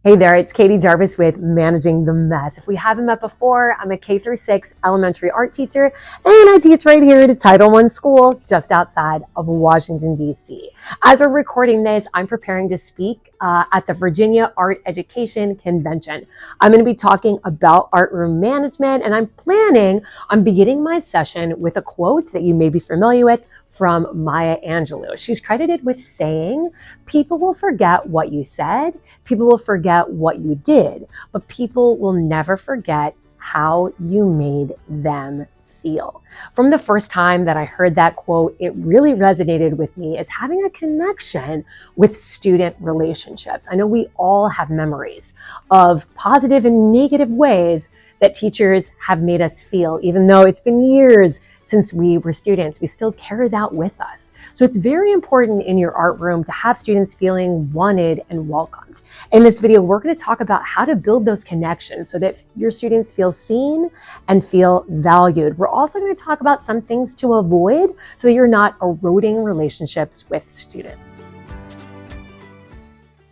Hey there, it's Katie Jarvis with Managing the Mess. If we haven't met before, I'm a K-6 elementary art teacher, and I teach right here at a Title I school just outside of Washington, D.C. As we're recording this, I'm preparing to speak at the Virginia Art Education Convention. I'm going to be talking about art room management, and I'm planning on beginning my session with a quote that you may be familiar with from Maya Angelou. She's credited with saying, "People will forget what you said, people will forget what you did, but people will never forget how you made them feel." From the first time that I heard that quote, it really resonated with me as having a connection with student relationships. I know we all have memories of positive and negative ways that teachers have made us feel. Even though it's been years since we were students, we still carry that with us. So it's very important in your art room to have students feeling wanted and welcomed. In this video, we're going to talk about how to build those connections so that your students feel seen and feel valued. We're also going to talk about some things to avoid so that you're not eroding relationships with students.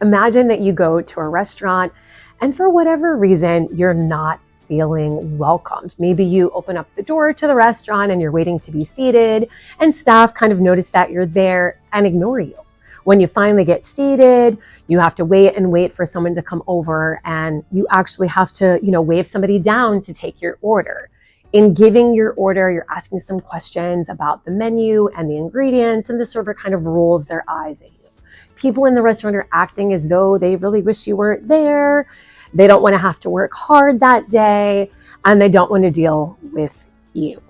Imagine that you go to a restaurant and for whatever reason, you're not feeling welcomed. Maybe you open up the door to the restaurant and you're waiting to be seated, and staff kind of notice that you're there and ignore you. When you finally get seated, you have to wait for someone to come over, and you actually have to, wave somebody down to take your order. In giving your order, you're asking some questions about the menu and the ingredients, and the server kind of rolls their eyes at you. People in the restaurant are acting as though they really wish you weren't there. They don't want to have to work hard that day, and they don't want to deal with you.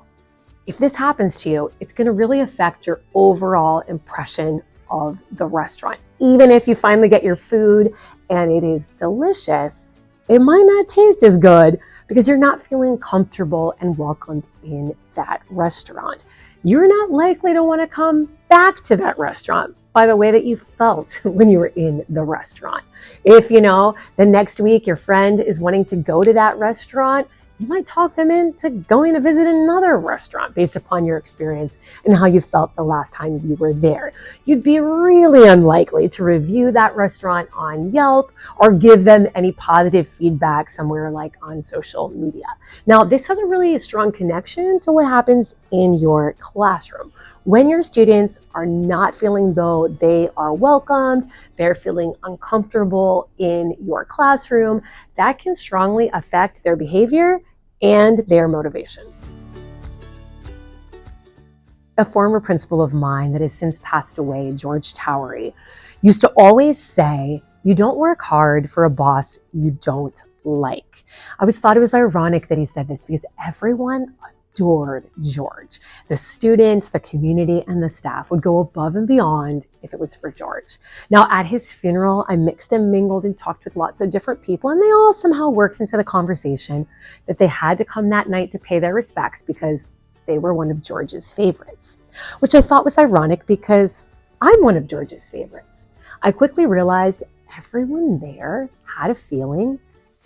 If this happens to you, it's going to really affect your overall impression of the restaurant. Even if you finally get your food and it is delicious, it might not taste as good because you're not feeling comfortable and welcomed in that restaurant. You're not likely to want to come back to that restaurant by the way that you felt when you were in the restaurant. If the next week your friend is wanting to go to that restaurant, you might talk them into going to visit another restaurant based upon your experience and how you felt the last time you were there. You'd be really unlikely to review that restaurant on Yelp or give them any positive feedback somewhere like on social media. Now, this has a really strong connection to what happens in your classroom. When your students are not feeling though they are welcomed, they're feeling uncomfortable in your classroom, that can strongly affect their behavior and their motivation. A former principal of mine that has since passed away, George Towery, used to always say, "You don't work hard for a boss you don't like." I always thought it was ironic that he said this because everyone adored George. The students, the community, and the staff would go above and beyond if it was for George. Now, at his funeral, I mixed and mingled and talked with lots of different people, and they all somehow worked into the conversation that they had to come that night to pay their respects because they were one of George's favorites, which I thought was ironic because I'm one of George's favorites. I quickly realized everyone there had a feeling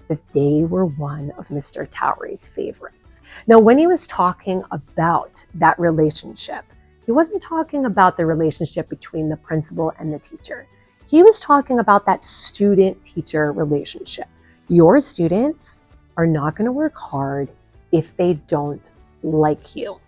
that they were one of Mr. Towery's favorites. Now, when he was talking about that relationship, he wasn't talking about the relationship between the principal and the teacher. He was talking about that student-teacher relationship. Your students are not going to work hard if they don't like you.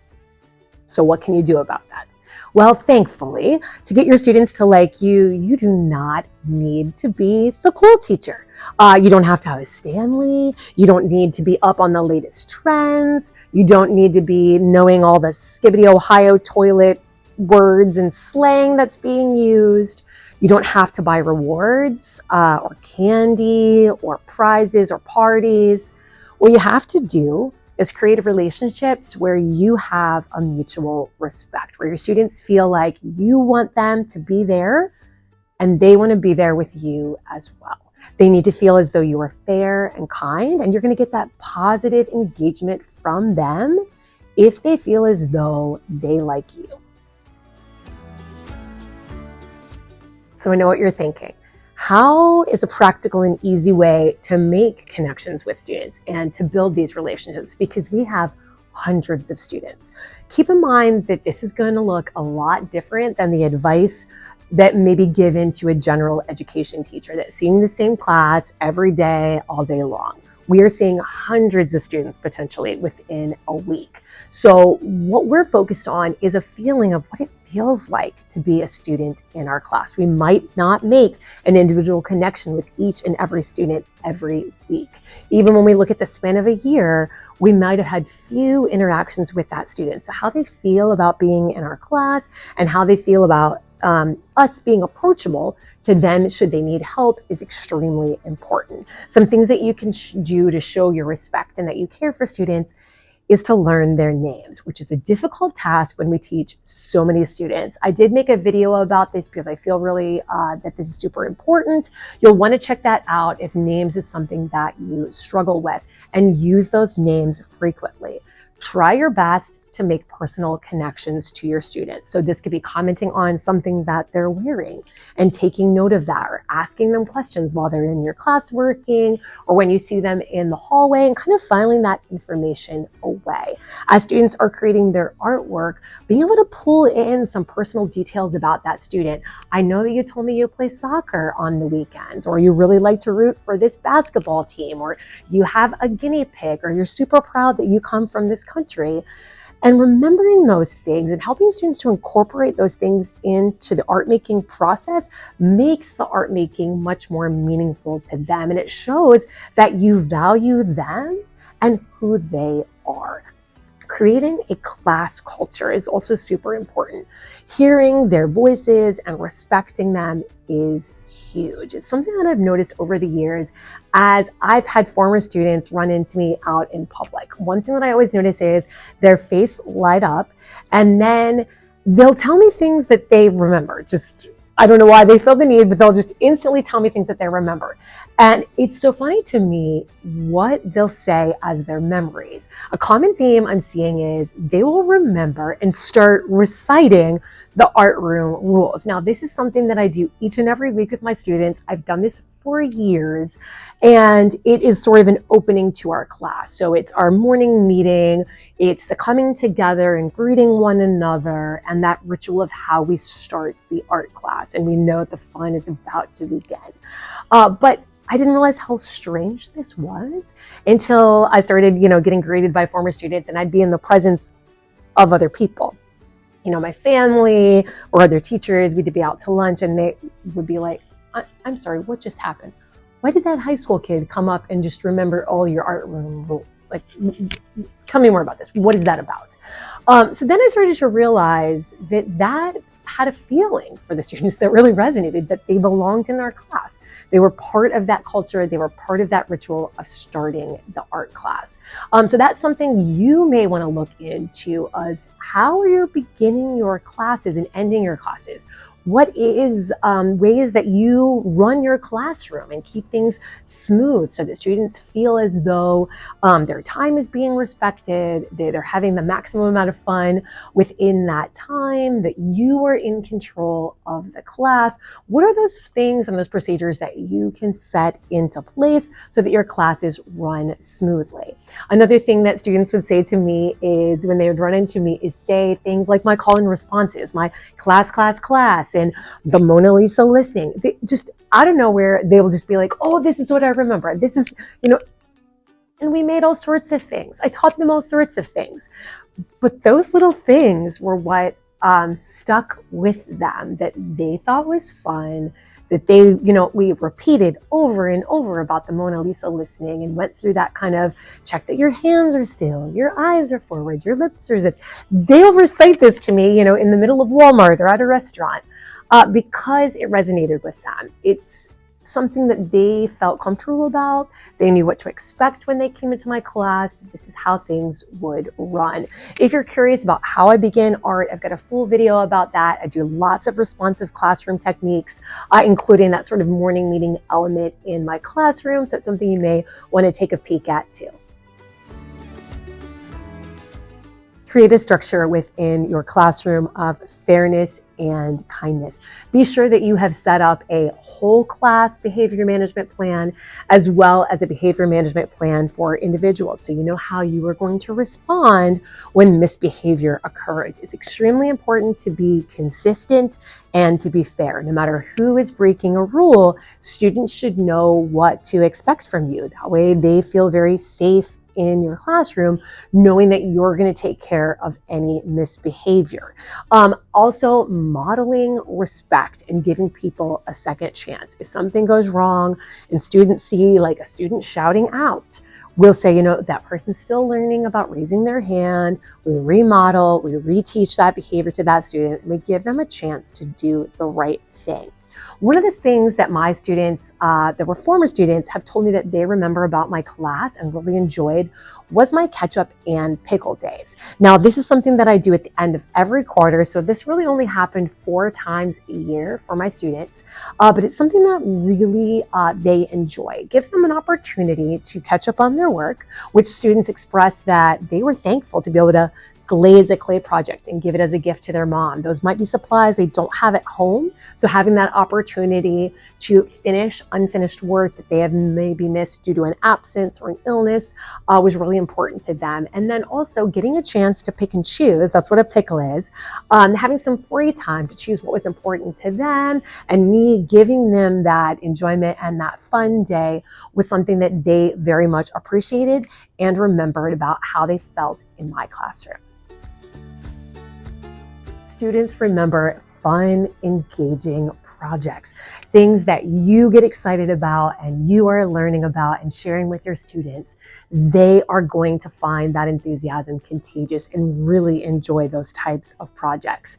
So what can you do about that? Well, thankfully, to get your students to like you, you do not need to be the cool teacher. You don't have to have a Stanley. You don't need to be up on the latest trends. You don't need to be knowing all the Skibbity Ohio toilet words and slang that's being used. You don't have to buy rewards or candy or prizes or parties. What you have to do is create relationships where you have a mutual respect, where your students feel like you want them to be there and they want to be there with you as well. They need to feel as though you are fair and kind, and you're going to get that positive engagement from them if they feel as though they like you. So I know what you're thinking. How is a practical and easy way to make connections with students and to build these relationships? Because we have hundreds of students. Keep in mind that this is going to look a lot different than the advice that may be given to a general education teacher that's seeing the same class every day, all day long. We are seeing hundreds of students potentially within a week. So what we're focused on is a feeling of what it feels like to be a student in our class. We might not make an individual connection with each and every student every week. Even when we look at the span of a year, we might have had few interactions with that student. So how they feel about being in our class and how they feel about us being approachable to them should they need help is extremely important. Some things that you can do to show your respect and that you care for students is to learn their names, which is a difficult task when we teach so many students. I did make a video about this because I feel really that this is super important. You'll want to check that out if names is something that you struggle with, and use those names frequently. Try your best to make personal connections to your students. So this could be commenting on something that they're wearing and taking note of that, or asking them questions while they're in your class working, or when you see them in the hallway, and kind of filing that information away. As students are creating their artwork, being able to pull in some personal details about that student. I know that you told me you play soccer on the weekends, or you really like to root for this basketball team, or you have a guinea pig, or you're super proud that you come from this country. And remembering those things and helping students to incorporate those things into the art making process makes the art making much more meaningful to them. And it shows that you value them and who they are. Creating a class culture is also super important. Hearing their voices and respecting them is huge. It's something that I've noticed over the years as I've had former students run into me out in public. One thing that I always notice is their face light up, and then they'll tell me things that they remember. I don't know why they feel the need, but they'll just instantly tell me things that they remember. And it's so funny to me what they'll say as their memories. A common theme I'm seeing is they will remember and start reciting the art room rules. Now, this is something that I do each and every week with my students. I've done this for years, and it is sort of an opening to our class. So it's our morning meeting, it's the coming together and greeting one another, and that ritual of how we start the art class. And we know the fun is about to begin. But I didn't realize how strange this was until I started, getting graded by former students, and I'd be in the presence of other people. My family or other teachers. We'd be out to lunch, and they would be like, I'm sorry, what just happened? Why did that high school kid come up and just remember all your art room rules? Like, tell me more about this. What is that about? So then I started to realize that had a feeling for the students that really resonated, that they belonged in our class. They were part of that culture. They were part of that ritual of starting the art class. So that's something you may want to look into as how are you beginning your classes and ending your classes? What is ways that you run your classroom and keep things smooth so that students feel as though their time is being respected, they're having the maximum amount of fun within that time, that you are in control of the class? What are those things and those procedures that you can set into place so that your classes run smoothly? Another thing that students would say to me is, when they would run into me, is say things like my call and responses, my class, and the Mona Lisa listening. They just out of nowhere, they will just be like, oh, this is what I remember. This is, and we made all sorts of things. I taught them all sorts of things. But those little things were what stuck with them, that they thought was fun, that they, we repeated over and over about the Mona Lisa listening, and went through that kind of check that your hands are still, your eyes are forward, your lips are zipped. They'll recite this to me, in the middle of Walmart or at a restaurant, because it resonated with them. It's something that they felt comfortable about. They knew what to expect when they came into my class. This is how things would run. If you're curious about how I begin art, I've got a full video about that. I do lots of responsive classroom techniques, including that sort of morning meeting element in my classroom. So it's something you may want to take a peek at too. Create a structure within your classroom of fairness and kindness. Be sure that you have set up a whole class behavior management plan as well as a behavior management plan for individuals, so you know how you are going to respond when misbehavior occurs. It's extremely important to be consistent and to be fair. No matter who is breaking a rule, students should know what to expect from you. That way they feel very safe in your classroom, knowing that you're going to take care of any misbehavior. Also, modeling respect and giving people a second chance. If something goes wrong and students see like a student shouting out, we'll say, that person's still learning about raising their hand. We remodel, we reteach that behavior to that student, and we give them a chance to do the right thing. One of the things that my students, that were former students, have told me that they remember about my class and really enjoyed was my ketchup and pickle days. Now, this is something that I do at the end of every quarter, so this really only happened 4 times a year for my students, but it's something that really they enjoy. It gives them an opportunity to catch up on their work, which students expressed that they were thankful to be able to glaze a clay project and give it as a gift to their mom. Those might be supplies they don't have at home. So having that opportunity to finish unfinished work that they have maybe missed due to an absence or an illness was really important to them. And then also getting a chance to pick and choose, that's what a pickle is, having some free time to choose what was important to them, and me giving them that enjoyment and that fun day was something that they very much appreciated and remembered about how they felt in my classroom. Students remember fun, engaging projects, things that you get excited about and you are learning about and sharing with your students. They are going to find that enthusiasm contagious and really enjoy those types of projects.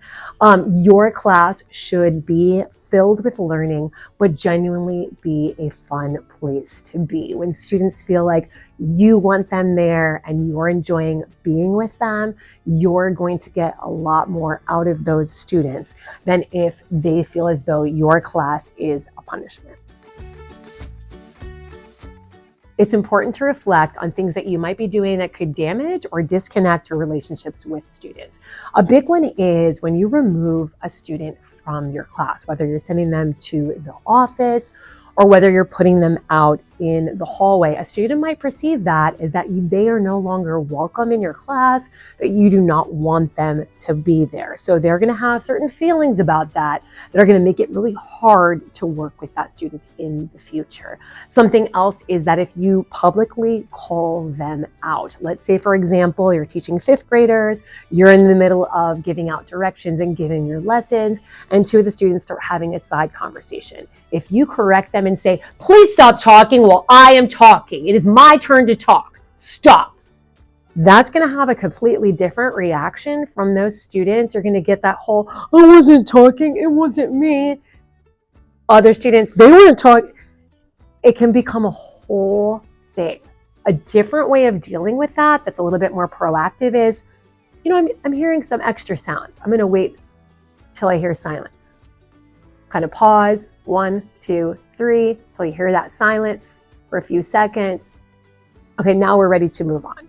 Your class should be filled with learning, but genuinely be a fun place to be. When students feel like you want them there and you're enjoying being with them, you're going to get a lot more out of those students than if they feel as though your class is a punishment. It's important to reflect on things that you might be doing that could damage or disconnect your relationships with students. A big one is when you remove a student from your class, whether you're sending them to the office or whether you're putting them out in the hallway. A student might perceive that as that they are no longer welcome in your class, that you do not want them to be there. So they're going to have certain feelings about that are going to make it really hard to work with that student in the future. Something else is that if you publicly call them out, let's say, for example, you're teaching 5th graders, you're in the middle of giving out directions and giving your lessons, and 2 of the students start having a side conversation. If you correct them and say, "Please stop talking while I am talking. It is my turn to talk. Stop." That's going to have a completely different reaction from those students. You're going to get that whole, "I wasn't talking. It wasn't me." Other students, "They weren't talking." It can become a whole thing. A different way of dealing with that that's a little bit more proactive is, I'm hearing some extra sounds. I'm going to wait till I hear silence. Kind of pause, 1, 2, 3, till you hear that silence for a few seconds. Okay, now we're ready to move on.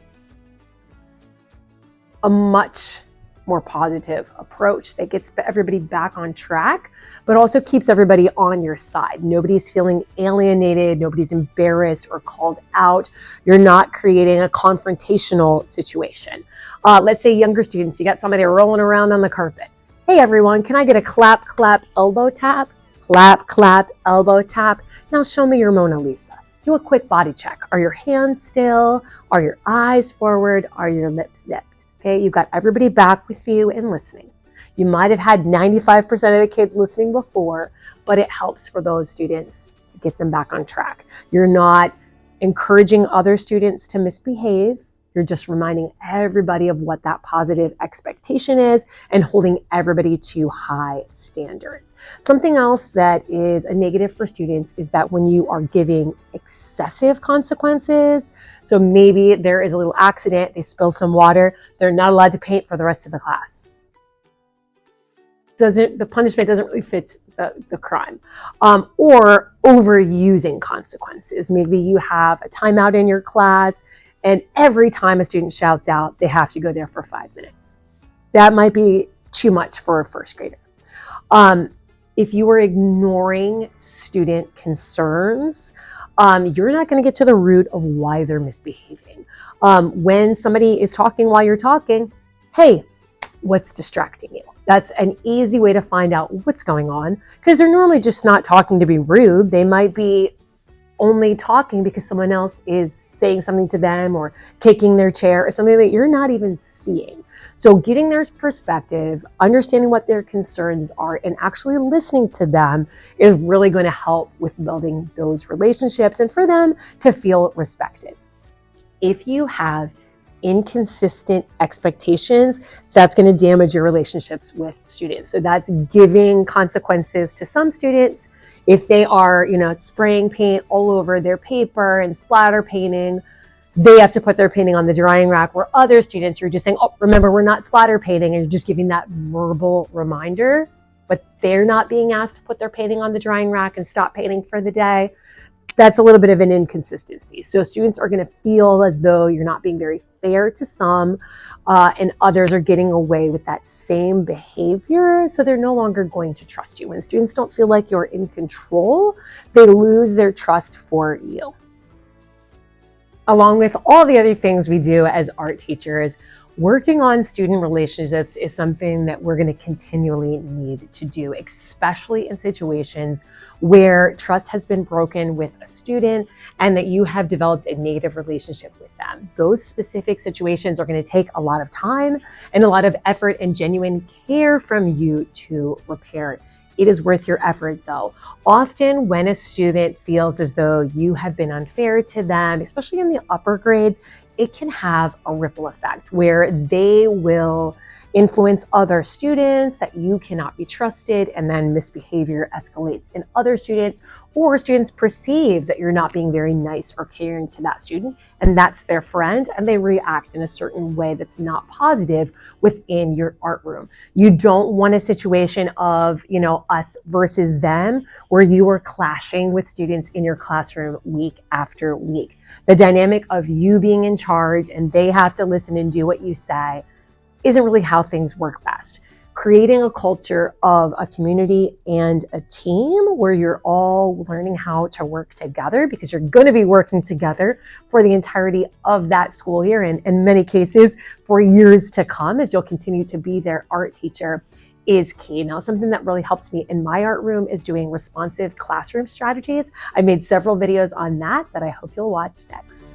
A much more positive approach that gets everybody back on track, but also keeps everybody on your side. Nobody's feeling alienated, nobody's embarrassed or called out. You're not creating a confrontational situation. Let's say younger students, you got somebody rolling around on the carpet. "Hey everyone, can I get a clap, clap, elbow tap? Clap, clap, elbow tap. Now show me your Mona Lisa." Do a quick body check. Are your hands still? Are your eyes forward? Are your lips zipped? Okay, you've got everybody back with you and listening. You might have had 95% of the kids listening before, but it helps for those students to get them back on track. You're not encouraging other students to misbehave. You're just reminding everybody of what that positive expectation is and holding everybody to high standards. Something else that is a negative for students is that when you are giving excessive consequences, so maybe there is a little accident, they spill some water, they're not allowed to paint for the rest of the class. The punishment doesn't really fit the crime. Or overusing consequences. Maybe you have a timeout in your class and every time a student shouts out, they have to go there for 5 minutes. That might be too much for a first grader. If you are ignoring student concerns, you're not going to get to the root of why they're misbehaving. When somebody is talking while you're talking, hey, what's distracting you? That's an easy way to find out what's going on, because they're normally just not talking to be rude. They might be only talking because someone else is saying something to them or kicking their chair or something that you're not even seeing. So getting their perspective, understanding what their concerns are, and actually listening to them is really going to help with building those relationships and for them to feel respected. If you have inconsistent expectations, that's going to damage your relationships with students. So that's giving consequences to some students. If they are, spraying paint all over their paper and splatter painting, they have to put their painting on the drying rack, where other students, you're just saying, oh, remember, we're not splatter painting, and you're just giving that verbal reminder, but they're not being asked to put their painting on the drying rack and stop painting for the day. That's a little bit of an inconsistency. So students are going to feel as though you're not being very fair to some, and others are getting away with that same behavior. So they're no longer going to trust you. When students don't feel like you're in control, they lose their trust for you. Along with all the other things we do as art teachers, working on student relationships is something that we're going to continually need to do, especially in situations where trust has been broken with a student and that you have developed a negative relationship with them. Those specific situations are going to take a lot of time and a lot of effort and genuine care from you to repair. It is worth your effort, though. Often when a student feels as though you have been unfair to them, especially in the upper grades, it can have a ripple effect where they will influence other students, that you cannot be trusted, and then misbehavior escalates in other students, or students perceive that you're not being very nice or caring to that student, and that's their friend, and they react in a certain way that's not positive within your art room. You don't want a situation of, us versus them, where you are clashing with students in your classroom week after week. The dynamic of you being in charge and they have to listen and do what you say isn't really how things work best. Creating a culture of a community and a team where you're all learning how to work together, because you're going to be working together for the entirety of that school year, and in many cases for years to come as you'll continue to be their art teacher, is key. Now, something that really helped me in my art room is doing responsive classroom strategies. I made several videos on that I hope you'll watch next.